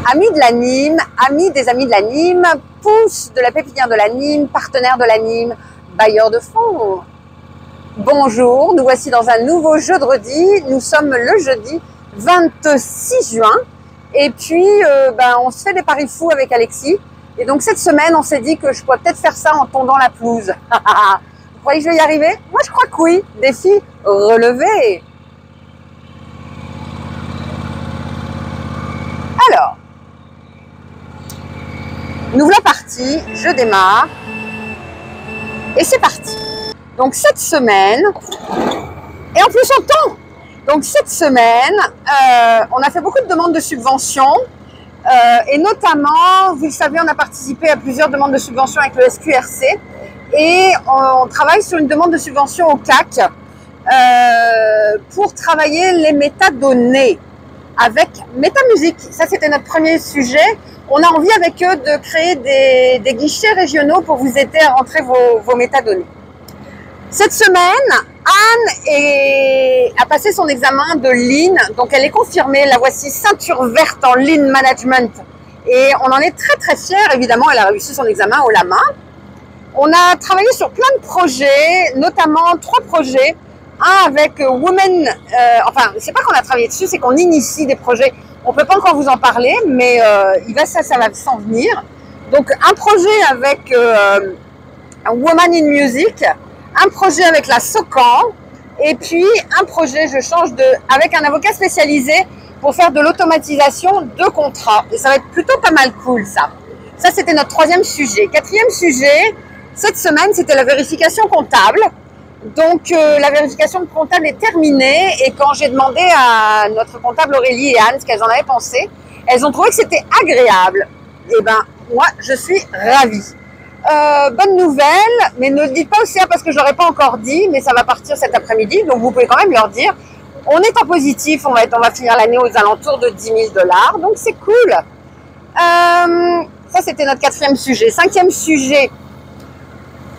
Amis de l'anime, amis des amis de l'anime, pousse de la pépinière de l'anime, partenaire de l'anime, bailleur de fonds. Bonjour, nous voici dans un nouveau jeudi. Nous sommes le jeudi 26 juin. Et puis, on se fait des paris fous avec Alexis. Et donc, cette semaine, on s'est dit que je pourrais peut-être faire ça en tondant la pelouse. Vous croyez que je vais y arriver? Moi, je crois que oui. Défi relevé. Alors, nous voilà partis. Je démarre. Et c'est parti. Donc, cette semaine, et en plus, on tend. Donc, cette semaine, on a fait beaucoup de demandes de subventions. Et notamment, vous le savez, on a participé à plusieurs demandes de subventions avec le SQRC et on travaille sur une demande de subvention au CAC pour travailler les métadonnées avec Métamusique. Ça, c'était notre premier sujet. On a envie avec eux de créer des guichets régionaux pour vous aider à rentrer vos métadonnées. Cette semaine, Anne a passé son examen de Lean, donc elle est confirmée, la voici ceinture verte en Lean Management et on en est très très fiers, évidemment, elle a réussi son examen haut la main. On a travaillé sur plein de projets, notamment 3 projets, un avec Women, c'est pas qu'on a travaillé dessus, c'est qu'on initie des projets, on peut pas encore vous en parler, mais ça va s'en venir. Donc un projet avec Women in Music, un projet avec la SOCAN et puis un projet, avec un avocat spécialisé pour faire de l'automatisation de contrats. Et ça va être plutôt pas mal cool, ça. Ça, c'était notre 3e sujet. 4e sujet, cette semaine, c'était la vérification comptable. Donc, la vérification comptable est terminée et quand j'ai demandé à notre comptable Aurélie et Anne ce qu'elles en avaient pensé, elles ont trouvé que c'était agréable. Et moi, je suis ravie. Bonne nouvelle, mais ne le dites pas au CA parce que je l'aurais pas encore dit, mais ça va partir cet après-midi, donc vous pouvez quand même leur dire. On est en positif, on va finir l'année aux alentours de 10 000 $, donc c'est cool. Ça, c'était notre 4e sujet. 5e sujet,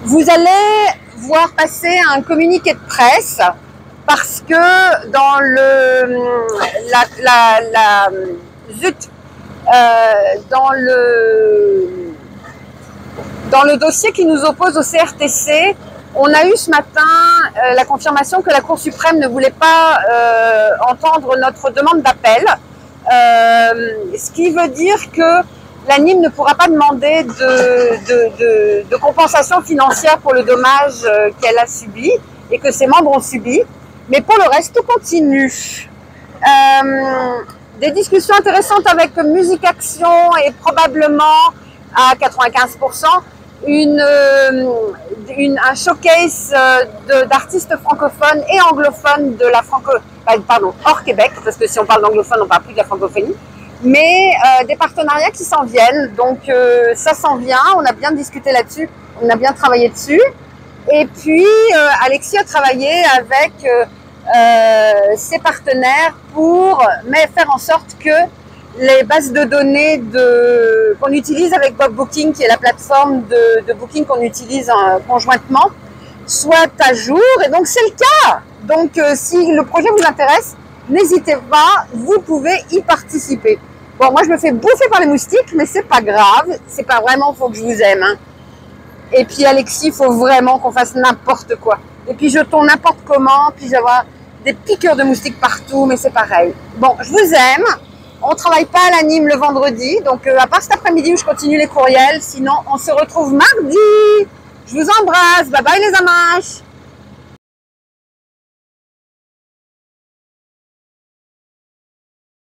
vous allez voir passer un communiqué de presse parce que dans dans le dossier qui nous oppose au CRTC, on a eu ce matin la confirmation que la Cour suprême ne voulait pas entendre notre demande d'appel, ce qui veut dire que l'ANIM ne pourra pas demander de compensation financière pour le dommage qu'elle a subi et que ses membres ont subi. Mais pour le reste, tout continue. Des discussions intéressantes avec Musique Action et probablement à 95%, un showcase d'artistes francophones et anglophones de la hors Québec, parce que si on parle d'anglophone, on parle plus de la francophonie, mais des partenariats qui s'en viennent, donc ça s'en vient, on a bien discuté là-dessus, on a bien travaillé dessus, et puis Alexis a travaillé avec ses partenaires pour faire en sorte que les bases de données qu'on utilise avec Bob Booking, qui est la plateforme de booking qu'on utilise conjointement, soient à jour. Et donc, c'est le cas. Donc, si le projet vous intéresse, n'hésitez pas, vous pouvez y participer. Bon, moi, je me fais bouffer par les moustiques, mais c'est pas grave. C'est pas vraiment, faut que je vous aime. Hein. Et puis, Alexis, il faut vraiment qu'on fasse n'importe quoi. Et puis, je tourne n'importe comment, puis j'avoir des piqûres de moustiques partout, mais c'est pareil. Bon, je vous aime. On travaille pas à l'anime le vendredi, donc à part cet après-midi où je continue les courriels, sinon on se retrouve mardi. Je vous embrasse, bye bye les amaches.